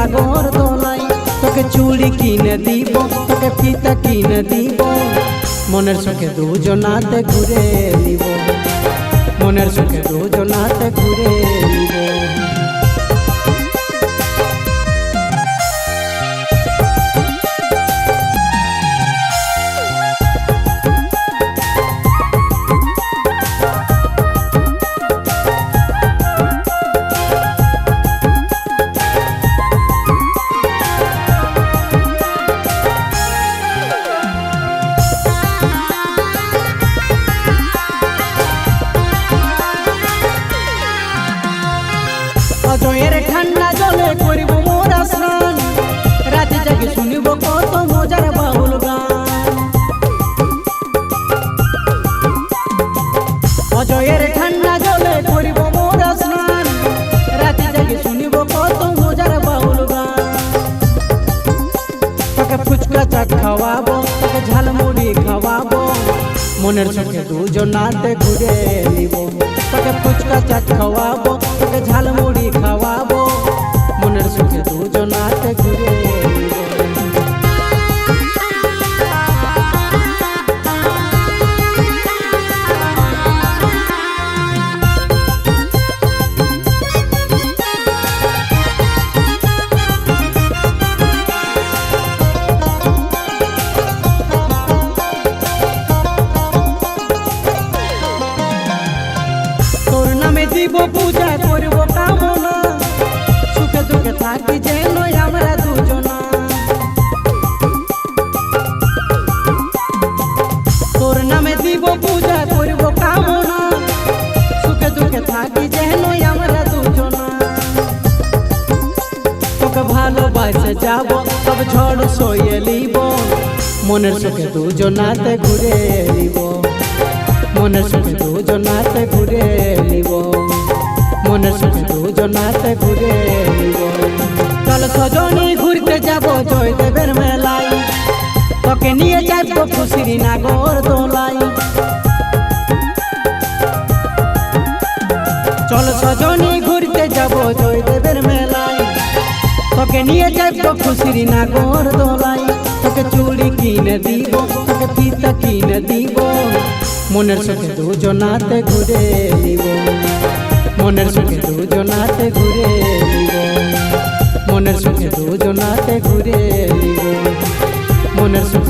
নাগর দোলাই তোকে চুড়ি কিনে দিব তোকে ফিতা কিনে দিব মনের সুখে দুজনাতে ঘুরে নিব মনের সুখে দুজনাতে ঘুরে নিব অজয়ের ঠান্ডা জলে করিব মোরা স্নান রাতে জাগে শুনিব কত মজার বাউল গান অজয়ের ঠান্ডা জলে করিব মোরা স্নান রাতে জাগে শুনিব কত মজার বাউল গান তোকে ফুচকা চাট খাওয়াবো তোকে ঝালমুড়ি খাওয়াবো মনের সুখে দুজনাতে ঘুরে নিব তোকে ফুচকা চাট খাওয়াবো তোকে ঝালমুড়ি খাওয়াবো মনের সুখে দুজনাতে ঘুরে নিব দিব পূজা করব কামনা সুখে দুঃখে থাকি যেন আমরা দুজনা তোর নামে দিব পূজা করব কামনা সুখে দুঃখে থাকি যেন আমরা দুজনা তোকে ভালোবাসে যাব তবে ঝড় সইয়ে লিব মনের সুখে দুজনাতে ঘুরে নিব মনের সুখে দুজনাতে ঘুরে নিব মনের সুখে দুজনাতে ঘুরে নিব চল সজনী ঘুরতে যাব জয়দেবের মেলায় তোকে নিয়ে যাবো খুশির নাগর দোলাই চল সজনী ঘুরতে যাব জয়দেবের মেলায় তোকে নিয়ে যাবো খুশির নাগর দোলাই তোকে চুড়ি কিনে দিব তোকে ফিতা কিনে দিব মনের সুখে দুজনাতে ঘুরে নিব মনের সুখে দুজনাতে ঘুরে নিব মনের সুখে দুজনাতে ঘুরে নিব মনের সুখে